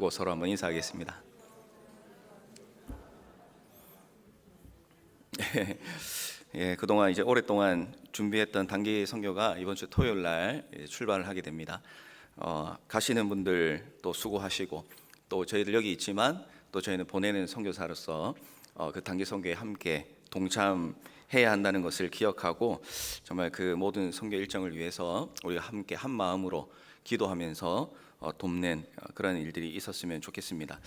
하고 서로 한번 인사하겠습니다. 그동안 이제 오랫동안 준비했던 단기 선교가 이번 주 토요일 날 출발을 하게 됩니다. 가시는 분들 또 수고하시고, 또 저희들 여기 있지만 또 저희는 보내는 선교사로서 그 단기 선교에 함께 동참해야 한다는 것을 기억하고, 정말 그 모든 선교 일정을 위해서 우리가 함께 한 마음으로 기도하면서 돕는 그런 일들이 있었으면 좋겠습니다.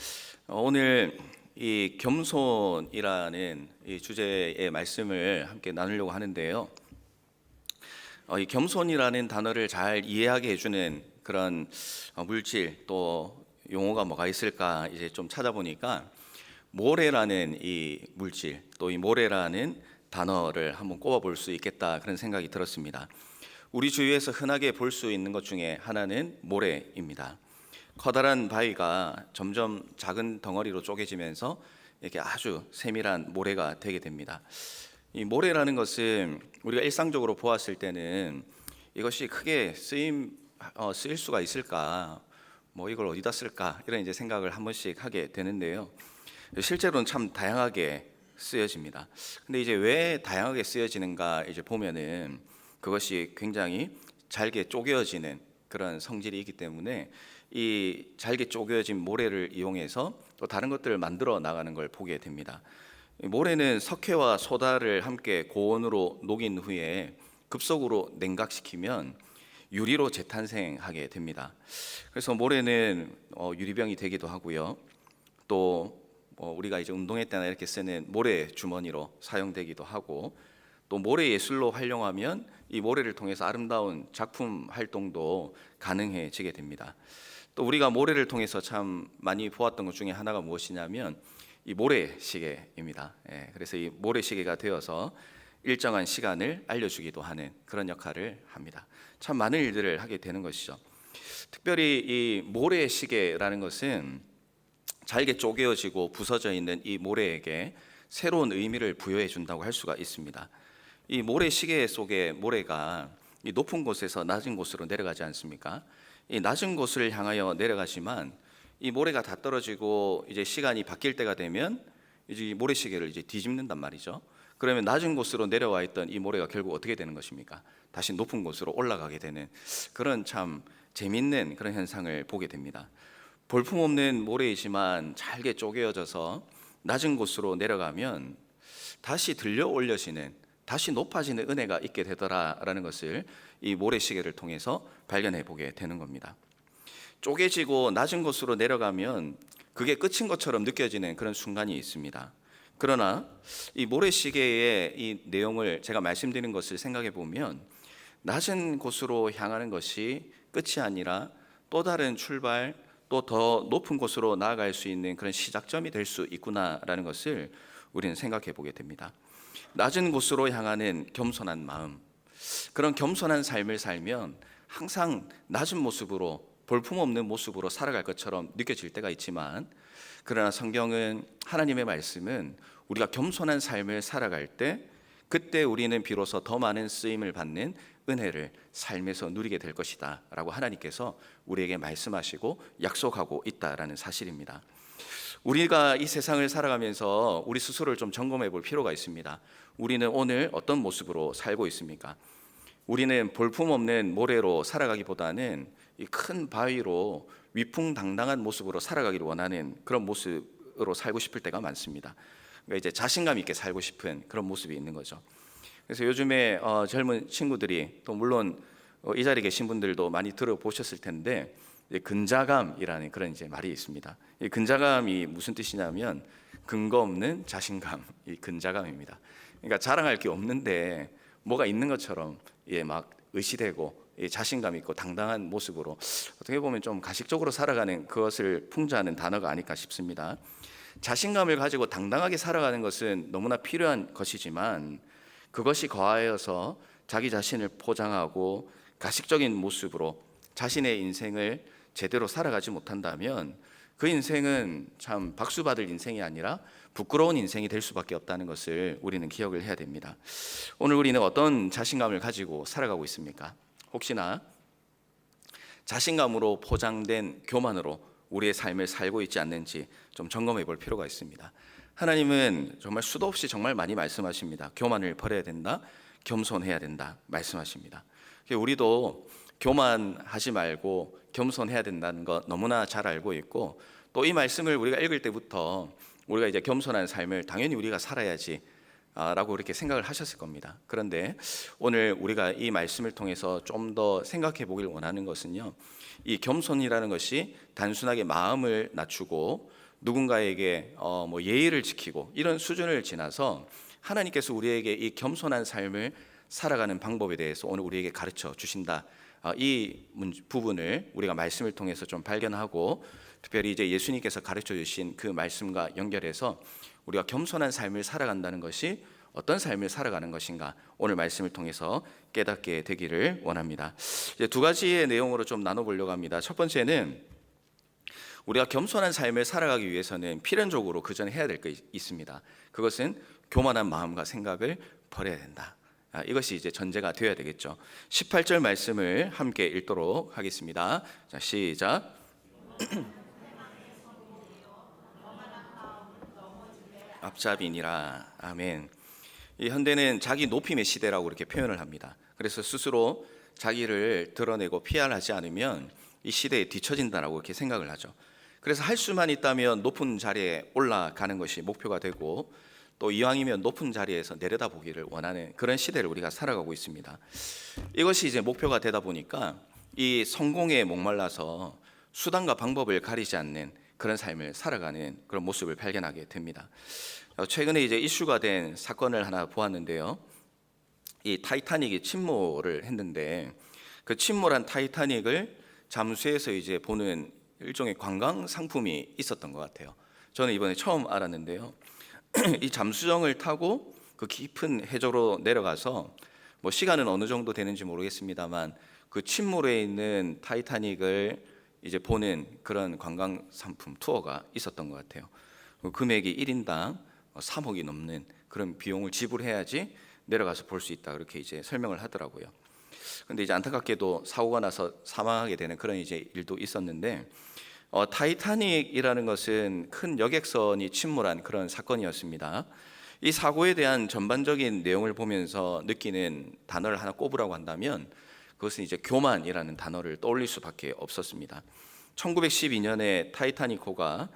오늘 이 겸손이라는 이 주제의 말씀을 함께 나누려고 하는데요. 이 겸손이라는 단어를 잘 이해하게 해주는 그런 물질 또 용어가 뭐가 있을까 이제 좀 찾아보니까 모래라는 이 물질 또 이 모래라는 단어를 한번 꼽아볼 수 있겠다 그런 생각이 들었습니다. 우리 주위에서 흔하게 볼 수 있는 것 중에 하나는 모래입니다. 커다란 바위가 점점 작은 덩어리로 쪼개지면서 이렇게 아주 세밀한 모래가 되게 됩니다. 이 모래라는 것은 우리가 일상적으로 보았을 때는 이것이 크게 쓰일 수가 있을까, 뭐 이걸 어디다 쓸까 이런 이제 생각을 한 번씩 하게 되는데요. 실제로는 참 다양하게 쓰여집니다. 근데 이제 왜 다양하게 쓰여지는가 이제 보면은 그것이 굉장히 잘게 쪼개어지는 그런 성질이 있기 때문에 이 잘게 쪼개어진 모래를 이용해서 또 다른 것들을 만들어 나가는 걸 보게 됩니다. 모래는 석회와 소다를 함께 고온으로 녹인 후에 급속으로 냉각시키면 유리로 재탄생하게 됩니다. 그래서 모래는 유리병이 되기도 하고요. 또 우리가 이제 운동회 때나 이렇게 쓰는 모래 주머니로 사용되기도 하고, 또 모래 예술로 활용하면 이 모래를 통해서 아름다운 작품 활동도 가능해지게 됩니다. 또 우리가 모래를 통해서 참 많이 보았던 것 중에 하나가 무엇이냐면 이 모래시계입니다. 그래서 이 모래시계가 되어서 일정한 시간을 알려주기도 하는 그런 역할을 합니다. 참 많은 일들을 하게 되는 것이죠. 특별히 이 모래시계라는 것은 잘게 쪼개어지고 부서져 있는 이 모래에게 새로운 의미를 부여해 준다고 할 수가 있습니다. 이 모래시계 속에 모래가 이 높은 곳에서 낮은 곳으로 내려가지 않습니까? 이 낮은 곳을 향하여 내려가지만 이 모래가 다 떨어지고 이제 시간이 바뀔 때가 되면 이제 이 모래시계를 이제 뒤집는단 말이죠. 그러면 낮은 곳으로 내려와 있던 이 모래가 결국 어떻게 되는 것입니까? 다시 높은 곳으로 올라가게 되는 그런 참 재밌는 그런 현상을 보게 됩니다. 볼품없는 모래이지만 잘게 쪼개어져서 낮은 곳으로 내려가면 다시 들려 올려지는, 다시 높아지는 은혜가 있게 되더라라는 것을 이 모래시계를 통해서 발견해 보게 되는 겁니다. 쪼개지고 낮은 곳으로 내려가면 그게 끝인 것처럼 느껴지는 그런 순간이 있습니다. 그러나 이 모래시계의 이 내용을 제가 말씀드린 것을 생각해 보면 낮은 곳으로 향하는 것이 끝이 아니라 또 다른 출발, 또 더 높은 곳으로 나아갈 수 있는 그런 시작점이 될 수 있구나라는 것을 우리는 생각해 보게 됩니다. 낮은 곳으로 향하는 겸손한 마음, 그런 겸손한 삶을 살면 항상 낮은 모습으로, 볼품없는 모습으로 살아갈 것처럼 느껴질 때가 있지만, 그러나 성경은, 하나님의 말씀은 우리가 겸손한 삶을 살아갈 때 그때 우리는 비로소 더 많은 쓰임을 받는 은혜를 삶에서 누리게 될 것이다 라고 하나님께서 우리에게 말씀하시고 약속하고 있다라는 사실입니다. 우리가 이 세상을 살아가면서 우리 스스로를 좀 점검해 볼 필요가 있습니다. 우리는 오늘 어떤 모습으로 살고 있습니까? 우리는 볼품없는 모래로 살아가기보다는 이 큰 바위로 위풍당당한 모습으로 살아가기를 원하는 그런 모습으로 살고 싶을 때가 많습니다. 그러니까 이제 자신감 있게 살고 싶은 그런 모습이 있는 거죠. 그래서 요즘에 젊은 친구들이, 또 물론 이 자리에 계신 분들도 많이 들어보셨을 텐데, 근자감이라는 그런 이제 말이 있습니다. 이 근자감이 무슨 뜻이냐면 근거 없는 자신감, 이 근자감입니다. 그러니까 자랑할 게 없는데 뭐가 있는 것처럼 막 의시되고 자신감 있고 당당한 모습으로, 어떻게 보면 좀 가식적으로 살아가는 그것을 풍자하는 단어가 아닐까 싶습니다. 자신감을 가지고 당당하게 살아가는 것은 너무나 필요한 것이지만, 그것이 과하여서 자기 자신을 포장하고 가식적인 모습으로 자신의 인생을 제대로 살아가지 못한다면 그 인생은 참 박수받을 인생이 아니라 부끄러운 인생이 될 수밖에 없다는 것을 우리는 기억을 해야 됩니다. 오늘 우리는 어떤 자신감을 가지고 살아가고 있습니까? 혹시나 자신감으로 포장된 교만으로 우리의 삶을 살고 있지 않는지 좀 점검해 볼 필요가 있습니다. 하나님은 정말 수도 없이 정말 많이 말씀하십니다. 교만을 버려야 된다, 겸손해야 된다 말씀하십니다. 우리도 교만하지 말고 겸손해야 된다는 거 너무나 잘 알고 있고, 또 이 말씀을 우리가 읽을 때부터 우리가 이제 겸손한 삶을 당연히 우리가 살아야지 라고 이렇게 생각을 하셨을 겁니다. 그런데 오늘 우리가 이 말씀을 통해서 좀 더 생각해 보길 원하는 것은요, 이 겸손이라는 것이 단순하게 마음을 낮추고 누군가에게 뭐 예의를 지키고 이런 수준을 지나서 하나님께서 우리에게 이 겸손한 삶을 살아가는 방법에 대해서 오늘 우리에게 가르쳐 주신다. 이 부분을 우리가 말씀을 통해서 좀 발견하고, 특별히 이제 예수님께서 가르쳐 주신 그 말씀과 연결해서 우리가 겸손한 삶을 살아간다는 것이 어떤 삶을 살아가는 것인가 오늘 말씀을 통해서 깨닫게 되기를 원합니다. 이제 두 가지의 내용으로 좀 나눠보려고 합니다. 첫 번째는 우리가 겸손한 삶을 살아가기 위해서는 필연적으로 그 전에 해야 될 게 있습니다. 그것은 교만한 마음과 생각을 버려야 된다. 이것이 이제 전제가 되어야 되겠죠. 18절 말씀을 함께 읽도록 하겠습니다. 자, 시작. 앞잡이니라. 아멘. 이 현대는 자기 높임의 시대라고 이렇게 표현을 합니다. 그래서 스스로 자기를 드러내고 PR하지 않으면 이 시대에 뒤처진다라고 이렇게 생각을 하죠. 그래서 할 수만 있다면 높은 자리에 올라가는 것이 목표가 되고, 또 이왕이면 높은 자리에서 내려다보기를 원하는 그런 시대를 우리가 살아가고 있습니다. 이것이 이제 목표가 되다 보니까 이 성공에 목말라서 수단과 방법을 가리지 않는 그런 삶을 살아가는 그런 모습을 발견하게 됩니다. 최근에 이제 이슈가 된 사건을 하나 보았는데요. 이 타이타닉이 침몰을 했는데, 그 침몰한 타이타닉을 잠수해서 이제 보는 일종의 관광 상품이 있었던 것 같아요. 저는 이번에 처음 알았는데요. 이 잠수정을 타고 그 깊은 해저로 내려가서 뭐 시간은 어느 정도 되는지 모르겠습니다만 그 침몰해 있는 타이타닉을 이제 보는 그런 관광 상품 투어가 있었던 것 같아요. 금액이 1인당 3억이 넘는 그런 비용을 지불해야지 내려가서 볼 수 있다, 그렇게 이제 설명을 하더라고요. 근데 이제 안타깝게도 사고가 나서 사망하게 되는 그런 이제 일도 있었는데, 타이타닉이라는 것은 큰 여객선이 침몰한 그런 사건이었습니다. 이 사고에 대한 전반적인 내용을 보면서 느끼는 단어를 하나 꼽으라고 한다면 그것은 이제 교만이라는 단어를 떠올릴 수밖에 없었습니다. 1912년에 타이타닉호가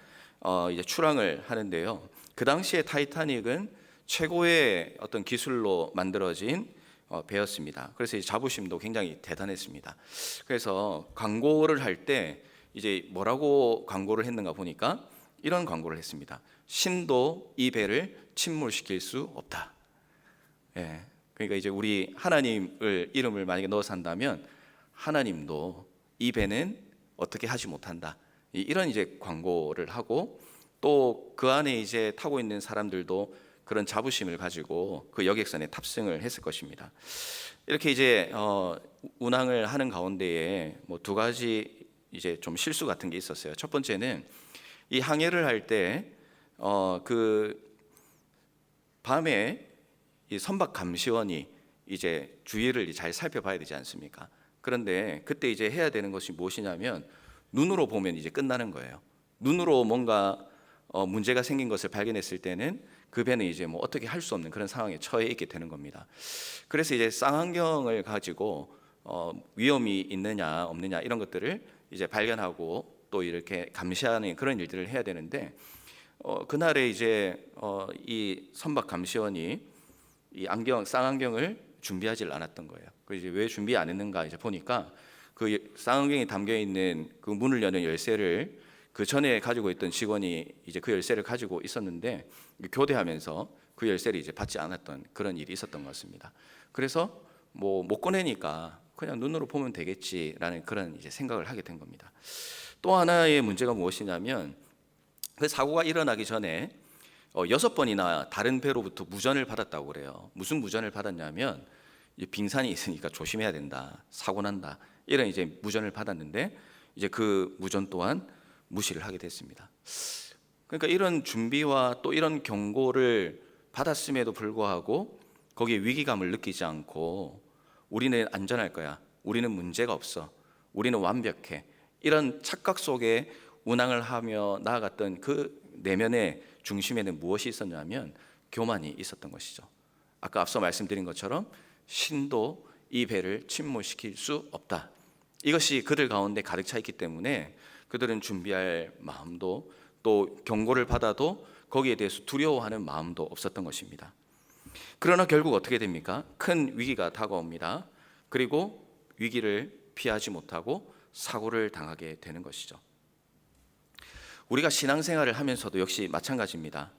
이제 출항을 하는데요. 그 당시에 타이타닉은 최고의 어떤 기술로 만들어진 배였습니다. 그래서 이 자부심도 굉장히 대단했습니다. 그래서 광고를 할 때 이제 뭐라고 광고를 했는가 보니까 이런 광고를 했습니다. 신도 이 배를 침몰시킬 수 없다. 예, 그러니까 이제 우리 하나님을 이름을 만약에 넣어서 한다면 하나님도 이 배는 어떻게 하지 못한다. 이런 이제 광고를 하고, 또 그 안에 이제 타고 있는 사람들도 그런 자부심을 가지고 그 여객선에 탑승을 했을 것입니다. 이렇게 이제 운항을 하는 가운데에 뭐 두 가지 이제 좀 실수 같은 게 있었어요. 첫 번째는 이 항해를 할 때 그 밤에 이 선박 감시원이 이제 주위를 잘 살펴봐야 되지 않습니까? 그런데 그때 이제 해야 되는 것이 무엇이냐면 눈으로 보면 이제 끝나는 거예요. 눈으로 뭔가 문제가 생긴 것을 발견했을 때는 그 배는 이제 뭐 어떻게 할 수 없는 그런 상황에 처해 있게 되는 겁니다. 그래서 이제 쌍안경을 가지고 위험이 있느냐 없느냐 이런 것들을 이제 발견하고 또 이렇게 감시하는 그런 일들을 해야 되는데, 그날에 이제 이 선박 감시원이 이 쌍안경을 준비하지 않았던 거예요. 그 이제 왜 준비 안 했는가 이제 보니까 그 쌍안경이 담겨 있는 그 문을 여는 열쇠를 그 전에 가지고 있던 직원이 이제 그 열쇠를 가지고 있었는데 교대하면서 그 열쇠를 이제 받지 않았던 그런 일이 있었던 것 같습니다. 그래서 뭐 못 꺼내니까 그냥 눈으로 보면 되겠지라는 그런 이제 생각을 하게 된 겁니다. 또 하나의 문제가 무엇이냐면 그 사고가 일어나기 전에 6번이나 다른 배로부터 무전을 받았다고 그래요. 무슨 무전을 받았냐면 빙산이 있으니까 조심해야 된다, 사고 난다, 이런 이제 무전을 받았는데 이제 그 무전 또한 무시를 하게 됐습니다. 그러니까 이런 준비와 또 이런 경고를 받았음에도 불구하고 거기에 위기감을 느끼지 않고 우리는 안전할 거야, 우리는 문제가 없어, 우리는 완벽해, 이런 착각 속에 운항을 하며 나아갔던 그 내면의 중심에는 무엇이 있었냐면 교만이 있었던 것이죠. 아까 앞서 말씀드린 것처럼 신도 이 배를 침몰시킬 수 없다. 이것이 그들 가운데 가득 차 있기 때문에 그들은 준비할 마음도 또 경고를 받아도 거기에 대해서 두려워하는 마음도 없었던 것입니다. 그러나 결국 어떻게 됩니까? 큰 위기가 다가옵니다. 그리고 위기를 피하지 못하고 사고를 당하게 되는 것이죠. 우리가 신앙생활을 하면서도 역시 마찬가지입니다.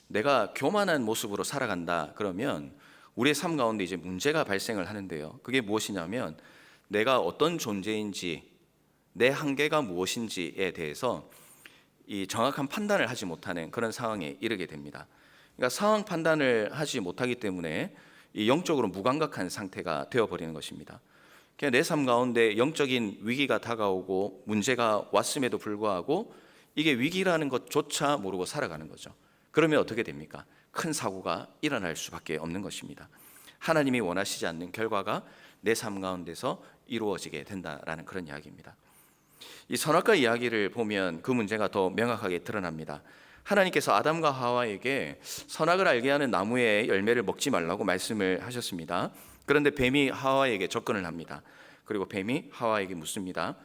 내가 교만한 모습으로 살아간다 그러면 우리의 삶 가운데 이제 문제가 발생을 하는데요. 그게 무엇이냐면 내가 어떤 존재인지, 내 한계가 무엇인지에 대해서 이 정확한 판단을 하지 못하는 그런 상황에 이르게 됩니다. 그러니까 상황 판단을 하지 못하기 때문에 이 영적으로 무감각한 상태가 되어버리는 것입니다. 그냥 내 삶 가운데 영적인 위기가 다가오고 문제가 왔음에도 불구하고 이게 위기라는 것조차 모르고 살아가는 거죠. 그러면 어떻게 됩니까? 큰 사고가 일어날 수밖에 없는 것입니다. 하나님이 원하시지 않는 결과가 내 삶 가운데서 이루어지게 된다라는 그런 이야기입니다. 이 선악과 이야기를 보면 그 문제가 더 명확하게 드러납니다. 하나님께서 아담과 하와에게 선악을 알게 하는 나무의 열매를 먹지 말라고 말씀을 하셨습니다. 그런데 뱀이 하와에게 접근을 합니다. 그리고 뱀이 하와에게 묻습니다.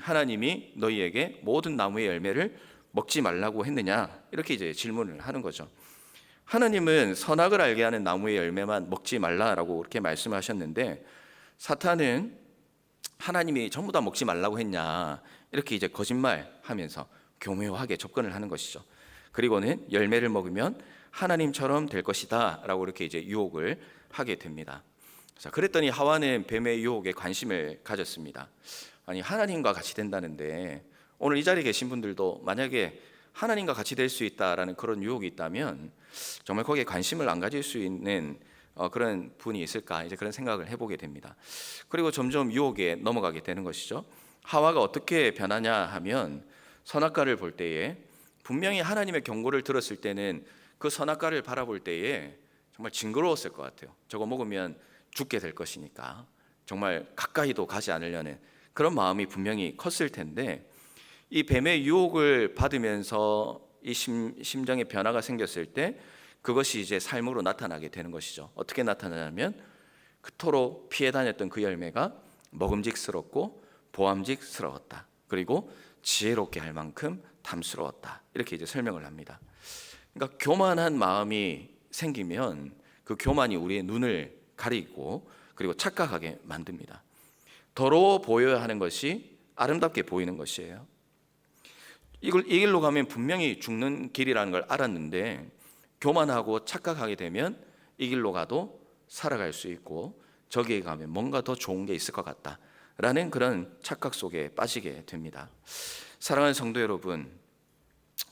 하나님이 너희에게 모든 나무의 열매를 먹지 말라고 했느냐? 이렇게 이제 질문을 하는 거죠. 하나님은 선악을 알게 하는 나무의 열매만 먹지 말라라고 그렇게 말씀하셨는데 사탄은 하나님이 전부 다 먹지 말라고 했냐? 이렇게 이제 거짓말하면서 교묘하게 접근을 하는 것이죠. 그리고는 열매를 먹으면 하나님처럼 될 것이다라고 이렇게 이제 유혹을 하게 됩니다. 자, 그랬더니 하와는 뱀의 유혹에 관심을 가졌습니다. 아니, 하나님과 같이 된다는데 오늘 이 자리에 계신 분들도 만약에 하나님과 같이 될 수 있다라는 그런 유혹이 있다면 정말 거기에 관심을 안 가질 수 있는 그런 분이 있을까, 이제 그런 생각을 해보게 됩니다. 그리고 점점 유혹에 넘어가게 되는 것이죠. 하와가 어떻게 변하냐 하면 선악과를 볼 때에 분명히 하나님의 경고를 들었을 때는 그 선악과를 바라볼 때에 정말 징그러웠을 것 같아요. 저거 먹으면 죽게 될 것이니까 정말 가까이도 가지 않으려는 그런 마음이 분명히 컸을 텐데 이 뱀의 유혹을 받으면서 이 심정의 변화가 생겼을 때 그것이 이제 삶으로 나타나게 되는 것이죠. 어떻게 나타나냐면 그토록 피해 다녔던 그 열매가 먹음직스럽고 보암직스러웠다. 그리고 지혜롭게 할 만큼 탐스러웠다. 이렇게 이제 설명을 합니다. 그러니까 교만한 마음이 생기면 그 교만이 우리의 눈을 가리고 그리고 착각하게 만듭니다. 더러워 보여야 하는 것이 아름답게 보이는 것이에요. 이 길로 가면 분명히 죽는 길이라는 걸 알았는데 교만하고 착각하게 되면 이 길로 가도 살아갈 수 있고 저기에 가면 뭔가 더 좋은 게 있을 것 같다라는 그런 착각 속에 빠지게 됩니다. 사랑하는 성도 여러분,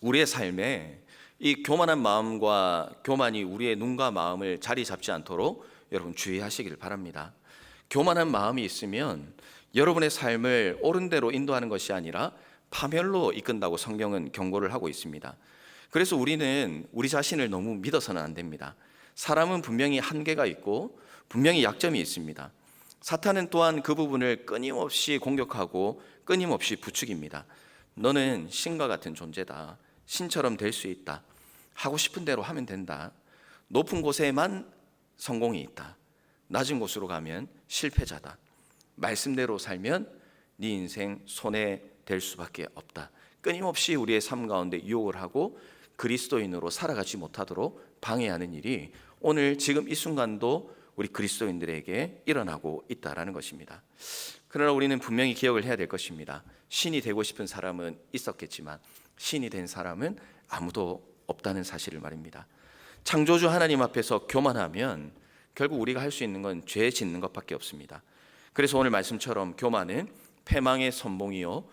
우리의 삶에 이 교만한 마음과 교만이 우리의 눈과 마음을 자리 잡지 않도록 여러분 주의하시길 바랍니다. 교만한 마음이 있으면 여러분의 삶을 옳은 대로 인도하는 것이 아니라 파멸로 이끈다고 성경은 경고를 하고 있습니다. 그래서 우리는 우리 자신을 너무 믿어서는 안 됩니다. 사람은 분명히 한계가 있고 분명히 약점이 있습니다. 사탄은 또한 그 부분을 끊임없이 공격하고 끊임없이 부추깁니다. 너는 신과 같은 존재다. 신처럼 될 수 있다. 하고 싶은 대로 하면 된다. 높은 곳에만 성공이 있다. 낮은 곳으로 가면 실패자다. 말씀대로 살면 네 인생 손해될 수밖에 없다. 끊임없이 우리의 삶 가운데 유혹을 하고 그리스도인으로 살아가지 못하도록 방해하는 일이 오늘 지금 이 순간도 우리 그리스도인들에게 일어나고 있다라는 것입니다. 그러나 우리는 분명히 기억을 해야 될 것입니다. 신이 되고 싶은 사람은 있었겠지만 신이 된 사람은 아무도 없다는 사실을 말입니다. 창조주 하나님 앞에서 교만하면 결국 우리가 할 수 있는 건 죄 짓는 것밖에 없습니다. 그래서 오늘 말씀처럼 교만은 패망의 선봉이요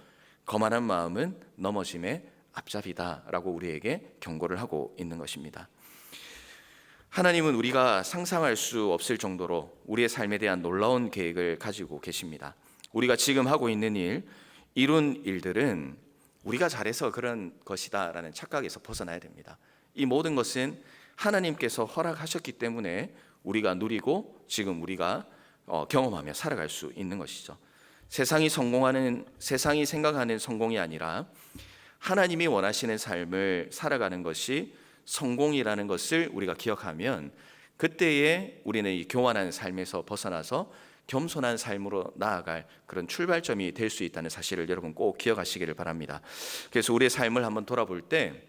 거만한 마음은 넘어짐의 앞잡이다라고 우리에게 경고를 하고 있는 것입니다. 하나님은 우리가 상상할 수 없을 정도로 우리의 삶에 대한 놀라운 계획을 가지고 계십니다. 우리가 지금 하고 있는 일, 이룬 일들은 우리가 잘해서 그런 것이다라는 착각에서 벗어나야 됩니다. 이 모든 것은 하나님께서 허락하셨기 때문에 우리가 누리고 지금 우리가 경험하며 살아갈 수 있는 것이죠. 세상이 생각하는 성공이 아니라 하나님이 원하시는 삶을 살아가는 것이 성공이라는 것을 우리가 기억하면 그때에 우리는 이 교만한 삶에서 벗어나서 겸손한 삶으로 나아갈 그런 출발점이 될 수 있다는 사실을 여러분 꼭 기억하시기를 바랍니다. 그래서 우리의 삶을 한번 돌아볼 때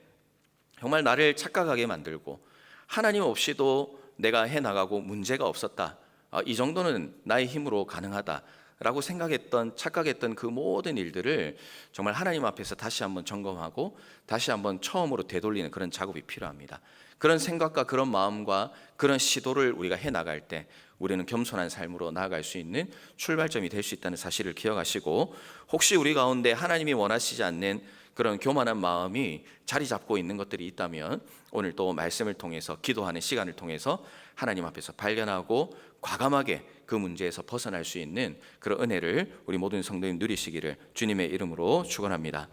정말 나를 착각하게 만들고 하나님 없이도 내가 해나가고 문제가 없었다, 이 정도는 나의 힘으로 가능하다 라고 착각했던 그 모든 일들을 정말 하나님 앞에서 다시 한번 점검하고 다시 한번 처음으로 되돌리는 그런 작업이 필요합니다. 그런 생각과 그런 마음과 그런 시도를 우리가 해나갈 때 우리는 겸손한 삶으로 나아갈 수 있는 출발점이 될 수 있다는 사실을 기억하시고, 혹시 우리 가운데 하나님이 원하시지 않는 그런 교만한 마음이 자리 잡고 있는 것들이 있다면 오늘 또 말씀을 통해서, 기도하는 시간을 통해서 하나님 앞에서 발견하고 과감하게 그 문제에서 벗어날 수 있는 그런 은혜를 우리 모든 성도님 누리시기를 주님의 이름으로 축원합니다.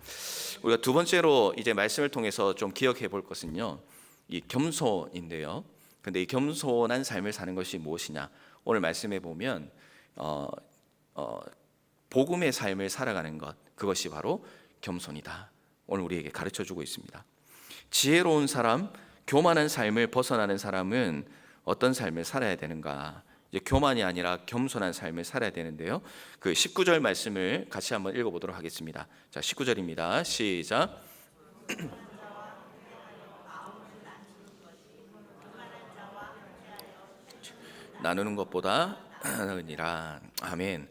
우리가 두 번째로 이제 말씀을 통해서 좀 기억해 볼 것은요, 이 겸손인데요. 근데 이 겸손한 삶을 사는 것이 무엇이냐? 오늘 말씀해 보면 복음의 삶을 살아가는 것, 그것이 바로 겸손이다. 오늘 우리에게 가르쳐 주고 있습니다. 지혜로운 사람, 교만한 삶을 벗어나는 사람은 어떤 삶을 살아야 되는가? 이제 교만이 아니라 겸손한 삶을 살아야 되는데요. 그 19절 말씀을 같이 한번 읽어보도록 하겠습니다. 자, 19절입니다. 시작. 나누는 것보다 나으니라. 아멘.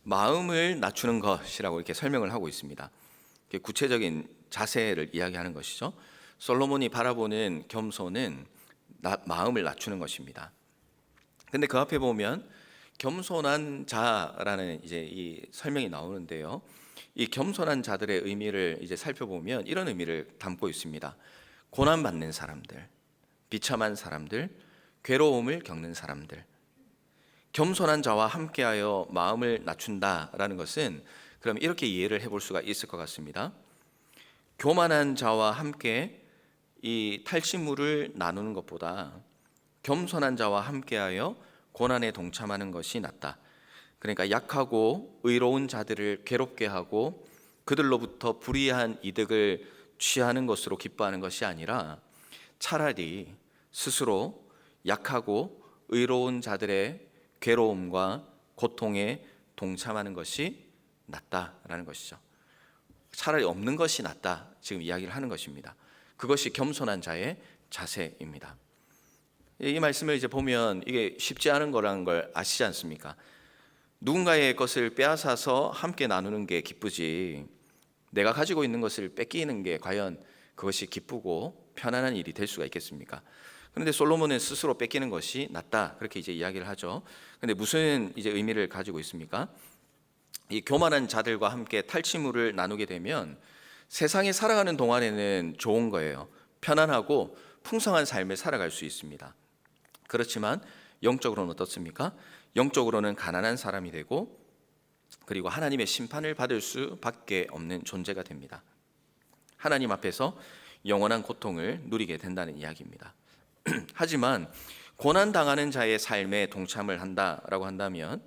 마음을 낮추는 것이라고 이렇게 설명을 하고 있습니다. 구체적인 자세를 이야기하는 것이죠. 솔로몬이 바라보는 겸손은 마음을 낮추는 것입니다. 근데 그 앞에 보면 겸손한 자라는 이제 이 설명이 나오는데요. 이 겸손한 자들의 의미를 이제 살펴보면 이런 의미를 담고 있습니다. 고난받는 사람들, 비참한 사람들, 괴로움을 겪는 사람들. 겸손한 자와 함께하여 마음을 낮춘다라는 것은 그럼 이렇게 이해를 해볼 수가 있을 것 같습니다. 교만한 자와 함께 이 탈취물을 나누는 것보다 겸손한 자와 함께하여 고난에 동참하는 것이 낫다. 그러니까 약하고 의로운 자들을 괴롭게 하고 그들로부터 불이한 이득을 취하는 것으로 기뻐하는 것이 아니라 차라리 스스로 약하고 의로운 자들의 괴로움과 고통에 동참하는 것이 낫다라는 것이죠. 차라리 없는 것이 낫다, 지금 이야기를 하는 것입니다. 그것이 겸손한 자의 자세입니다. 이 말씀을 이제 보면 이게 쉽지 않은 거라는 걸 아시지 않습니까? 누군가의 것을 빼앗아서 함께 나누는 게 기쁘지, 내가 가지고 있는 것을 뺏기는 게 과연 그것이 기쁘고 편안한 일이 될 수가 있겠습니까? 그런데 솔로몬은 스스로 뺏기는 것이 낫다, 그렇게 이제 이야기를 하죠. 그런데 무슨 이제 의미를 가지고 있습니까? 이 교만한 자들과 함께 탈취물을 나누게 되면 세상에 살아가는 동안에는 좋은 거예요. 편안하고 풍성한 삶을 살아갈 수 있습니다. 그렇지만 영적으로는 어떻습니까? 영적으로는 가난한 사람이 되고 그리고 하나님의 심판을 받을 수밖에 없는 존재가 됩니다. 하나님 앞에서 영원한 고통을 누리게 된다는 이야기입니다. 하지만 고난당하는 자의 삶에 동참을 한다라고 한다면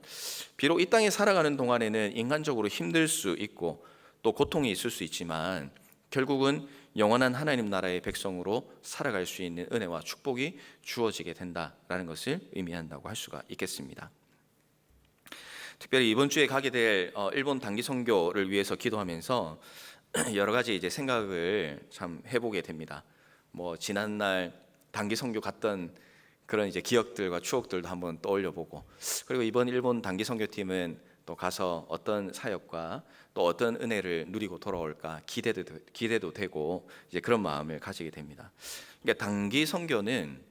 비록 이 땅에 살아가는 동안에는 인간적으로 힘들 수 있고 또 고통이 있을 수 있지만 결국은 영원한 하나님 나라의 백성으로 살아갈 수 있는 은혜와 축복이 주어지게 된다라는 것을 의미한다고 할 수가 있겠습니다. 특별히 이번 주에 가게 될 일본 단기 선교를 위해서 기도하면서 여러 가지 이제 생각을 참 해보게 됩니다. 뭐 지난날 단기 선교 갔던 그런 이제 기억들과 추억들도 한번 떠올려보고, 그리고 이번 일본 단기 선교팀은 또 가서 어떤 사역과 또 어떤 은혜를 누리고 돌아올까 기대도 되고 이제 그런 마음을 가지게 됩니다. 그러니까 단기 선교는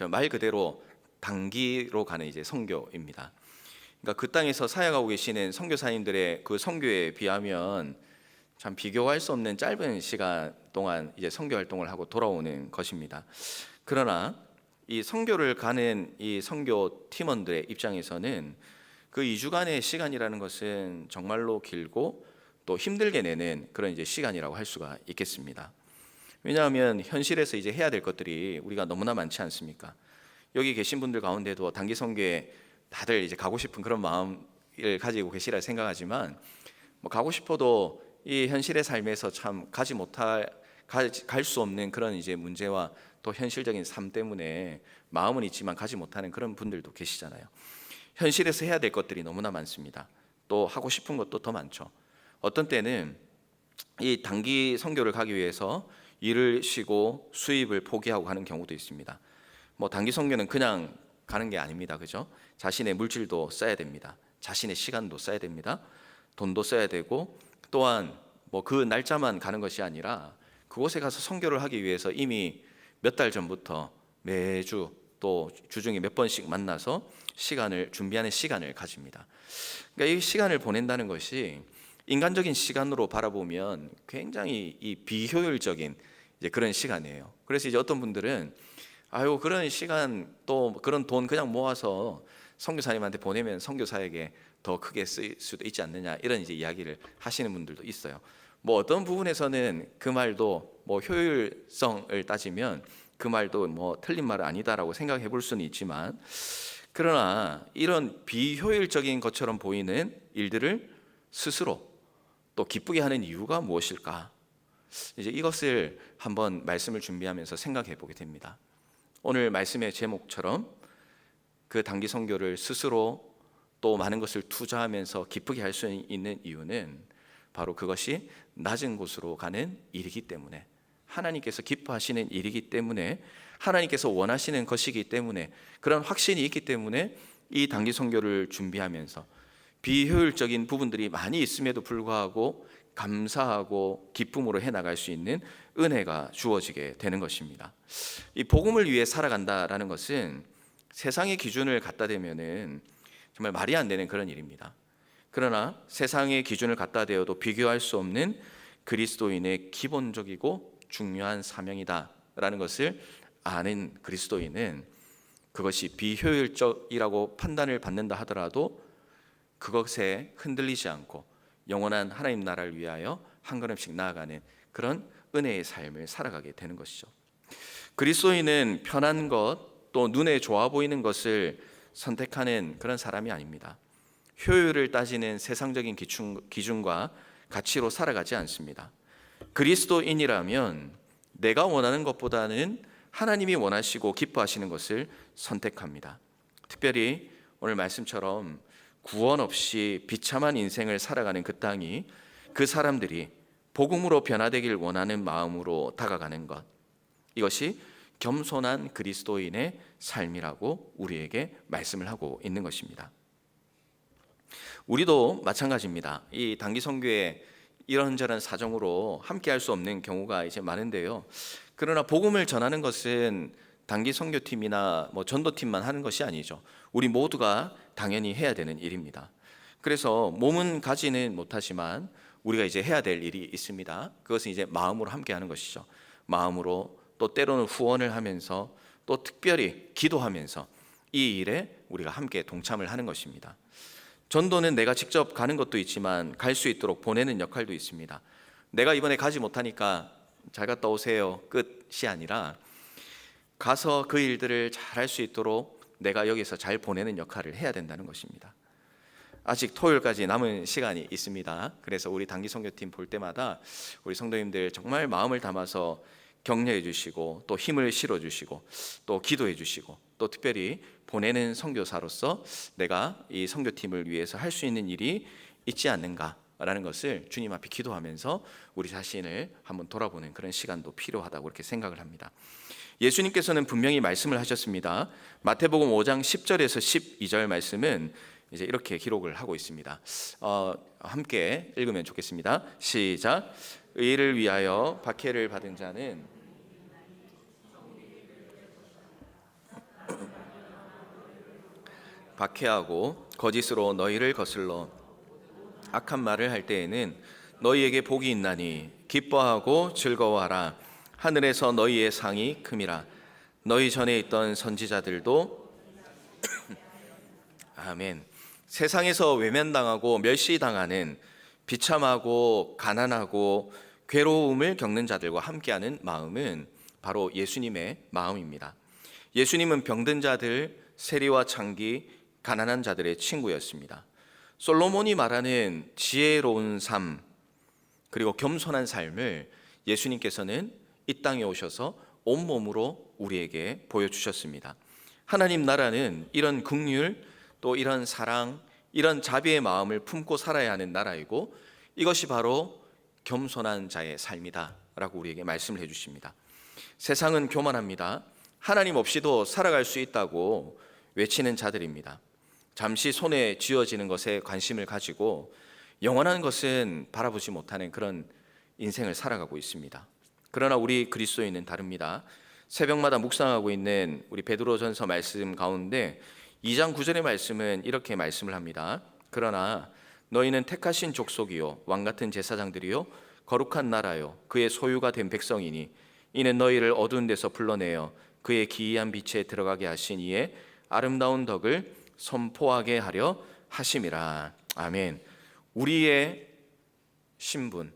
말 그대로 단기로 가는 이제 선교입니다. 그러니까 그 땅에서 사역하고 계시는 선교사님들의 그 선교에 비하면 참 비교할 수 없는 짧은 시간 동안 이제 선교 활동을 하고 돌아오는 것입니다. 그러나 이 선교를 가는 이 선교 팀원들의 입장에서는 그 2주간의 시간이라는 것은 정말로 길고 또 힘들게 내는 그런 이제 시간이라고 할 수가 있겠습니다. 왜냐하면 현실에서 이제 해야 될 것들이 우리가 너무나 많지 않습니까? 여기 계신 분들 가운데도 단기 선교에 다들 이제 가고 싶은 그런 마음이 현실을 가지고 계시라 생각하지만 가고 싶어도 이 현실의 삶에서 참 갈 수 없는 그런 이제 문제와 또 현실적인 삶 때문에 마음은 있지만 가지 못하는 그런 분들도 계시잖아요. 현실에서 해야 될 것들이 너무나 많습니다. 또 하고 싶은 것도 더 많죠. 어떤 때는 이 단기 선교를 가기 위해서 일을 쉬고 수입을 포기하고 가는 경우도 있습니다. 단기 선교는 그냥 가는 게 아닙니다. 그죠? 자신의 물질도 써야 됩니다. 자신의 시간도 써야 됩니다. 돈도 써야 되고, 또한 그 날짜만 가는 것이 아니라 그곳에 가서 선교를 하기 위해서 이미 몇 달 전부터 매주 또 주중에 몇 번씩 만나서 준비하는 시간을 가집니다. 그러니까 이 시간을 보낸다는 것이 인간적인 시간으로 바라보면 굉장히 이 비효율적인 이제 그런 시간이에요. 그래서 이제 어떤 분들은 그런 시간 또 그런 돈 그냥 모아서 선교사님한테 보내면 선교사에게 더 크게 쓰일 수도 있지 않느냐, 이런 이제 이야기를 하시는 분들도 있어요. 어떤 부분에서는 그 말도 효율성을 따지면 그 말도 틀린 말은 아니다라고 생각해 볼 수는 있지만, 그러나 이런 비효율적인 것처럼 보이는 일들을 스스로 또 기쁘게 하는 이유가 무엇일까? 이제 이것을 한번 말씀을 준비하면서 생각해 보게 됩니다. 오늘 말씀의 제목처럼 그 단기 선교를 스스로 또 많은 것을 투자하면서 기쁘게 할 수 있는 이유는 바로 그것이 낮은 곳으로 가는 일이기 때문에, 하나님께서 기뻐하시는 일이기 때문에, 하나님께서 원하시는 것이기 때문에, 그런 확신이 있기 때문에 이 단기 선교를 준비하면서 비효율적인 부분들이 많이 있음에도 불구하고 감사하고 기쁨으로 해나갈 수 있는 은혜가 주어지게 되는 것입니다. 이 복음을 위해 살아간다라는 것은 세상의 기준을 갖다 대면은 정말 말이 안 되는 그런 일입니다. 그러나 세상의 기준을 갖다 대어도 비교할 수 없는 그리스도인의 기본적이고 중요한 사명이다라는 것을 아는 그리스도인은 그것이 비효율적이라고 판단을 받는다 하더라도 그것에 흔들리지 않고 영원한 하나님 나라를 위하여 한 걸음씩 나아가는 그런 은혜의 삶을 살아가게 되는 것이죠. 그리스도인은 편한 것, 또 눈에 좋아 보이는 것을 선택하는 그런 사람이 아닙니다. 효율을 따지는 세상적인 기준과 가치로 살아가지 않습니다. 그리스도인이라면 내가 원하는 것보다는 하나님이 원하시고 기뻐하시는 것을 선택합니다. 특별히 오늘 말씀처럼 구원 없이 비참한 인생을 살아가는 그 땅이, 그 사람들이 복음으로 변화되길 원하는 마음으로 다가가는 것, 이것이 겸손한 그리스도인의 삶이라고 우리에게 말씀을 하고 있는 것입니다. 우리도 마찬가지입니다. 이 단기 선교에 이런저런 사정으로 함께 할 수 없는 경우가 이제 많은데요. 그러나 복음을 전하는 것은 단기 선교팀이나 전도팀만 하는 것이 아니죠. 우리 모두가 당연히 해야 되는 일입니다. 그래서 몸은 가지는 못하지만 우리가 이제 해야 될 일이 있습니다. 그것은 이제 마음으로 함께 하는 것이죠. 마음으로, 또 때로는 후원을 하면서, 또 특별히 기도하면서 이 일에 우리가 함께 동참을 하는 것입니다. 전도는 내가 직접 가는 것도 있지만 갈 수 있도록 보내는 역할도 있습니다. 내가 이번에 가지 못하니까 잘 갔다 오세요, 끝이 아니라 가서 그 일들을 잘 할 수 있도록 내가 여기서 잘 보내는 역할을 해야 된다는 것입니다. 아직 토요일까지 남은 시간이 있습니다. 그래서 우리 단기 선교팀 볼 때마다 우리 성도님들 정말 마음을 담아서 격려해 주시고, 또 힘을 실어 주시고, 또 기도해 주시고, 또 특별히 보내는 선교사로서 내가 이 선교팀을 위해서 할 수 있는 일이 있지 않는가라는 것을 주님 앞에 기도하면서 우리 자신을 한번 돌아보는 그런 시간도 필요하다고 그렇게 생각을 합니다. 예수님께서는 분명히 말씀을 하셨습니다. 마태복음 5장 10절에서 12절 말씀은 이제 이렇게 기록을 하고 있습니다. 함께 읽으면 좋겠습니다. 시작. 의를 위하여 박해를 받은 자는 박해하고 거짓으로 너희를 거슬러 악한 말을 할 때에는 너희에게 복이 있나니 기뻐하고 즐거워하라. 하늘에서 너희의 상이 큼이라. 너희 전에 있던 선지자들도 아멘. 세상에서 외면당하고 멸시당하는 비참하고 가난하고 괴로움을 겪는 자들과 함께하는 마음은 바로 예수님의 마음입니다. 예수님은 병든 자들, 세리와 창기, 가난한 자들의 친구였습니다. 솔로몬이 말하는 지혜로운 삶 그리고 겸손한 삶을 예수님께서는 이 땅에 오셔서 온몸으로 우리에게 보여주셨습니다. 하나님 나라는 이런 긍휼 또 이런 사랑 이런 자비의 마음을 품고 살아야 하는 나라이고 이것이 바로 겸손한 자의 삶이다 라고 우리에게 말씀을 해주십니다. 세상은 교만합니다. 하나님 없이도 살아갈 수 있다고 외치는 자들입니다. 잠시 손에 쥐어지는 것에 관심을 가지고 영원한 것은 바라보지 못하는 그런 인생을 살아가고 있습니다. 그러나 우리 그리스도인은 다릅니다. 새벽마다 묵상하고 있는 우리 베드로전서 말씀 가운데 2장 9절의 말씀은 이렇게 말씀을 합니다. 그러나 너희는 택하신 족속이요 왕같은 제사장들이요 거룩한 나라요 그의 소유가 된 백성이니 이는 너희를 어두운 데서 불러내어 그의 기이한 빛에 들어가게 하신 이의 아름다운 덕을 선포하게 하려 하심이라. 아멘. 우리의 신분,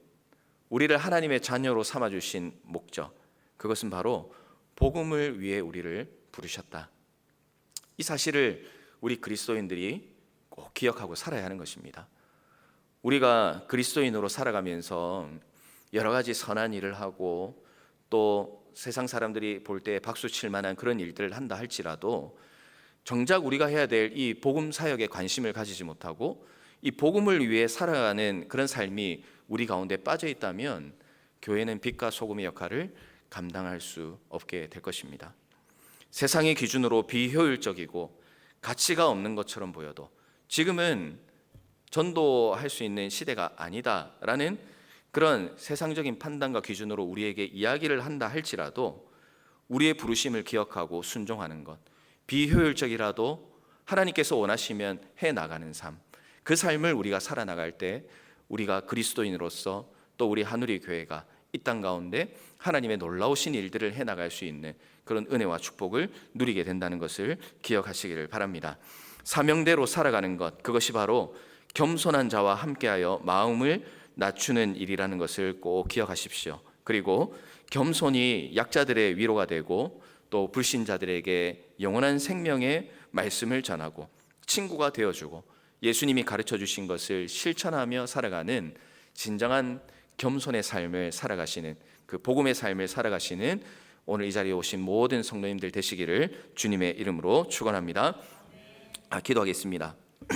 우리를 하나님의 자녀로 삼아주신 목적, 그것은 바로 복음을 위해 우리를 부르셨다. 이 사실을 우리 그리스도인들이 꼭 기억하고 살아야 하는 것입니다. 우리가 그리스도인으로 살아가면서 여러 가지 선한 일을 하고 또 세상 사람들이 볼 때 박수 칠 만한 그런 일들을 한다 할지라도 정작 우리가 해야 될 이 복음 사역에 관심을 가지지 못하고 이 복음을 위해 살아가는 그런 삶이 우리 가운데 빠져 있다면 교회는 빛과 소금의 역할을 감당할 수 없게 될 것입니다. 세상의 기준으로 비효율적이고 가치가 없는 것처럼 보여도 지금은 전도할 수 있는 시대가 아니다라는 그런 세상적인 판단과 기준으로 우리에게 이야기를 한다 할지라도 우리의 부르심을 기억하고 순종하는 것, 비효율적이라도 하나님께서 원하시면 해나가는 삶, 그 삶을 우리가 살아나갈 때 우리가 그리스도인으로서 또 우리 하누리 교회가 이 땅 가운데 하나님의 놀라우신 일들을 해나갈 수 있는 그런 은혜와 축복을 누리게 된다는 것을 기억하시기를 바랍니다. 사명대로 살아가는 것, 그것이 바로 겸손한 자와 함께하여 마음을 낮추는 일이라는 것을 꼭 기억하십시오. 그리고 겸손이 약자들의 위로가 되고 또 불신자들에게 영원한 생명의 말씀을 전하고 친구가 되어주고 예수님이 가르쳐 주신 것을 실천하며 살아가는 진정한 겸손의 삶을 살아가시는 그 복음의 삶을 살아가시는 오늘 이 자리에 오신 모든 성도님들 되시기를 주님의 이름으로 축원합니다. 기도하겠습니다.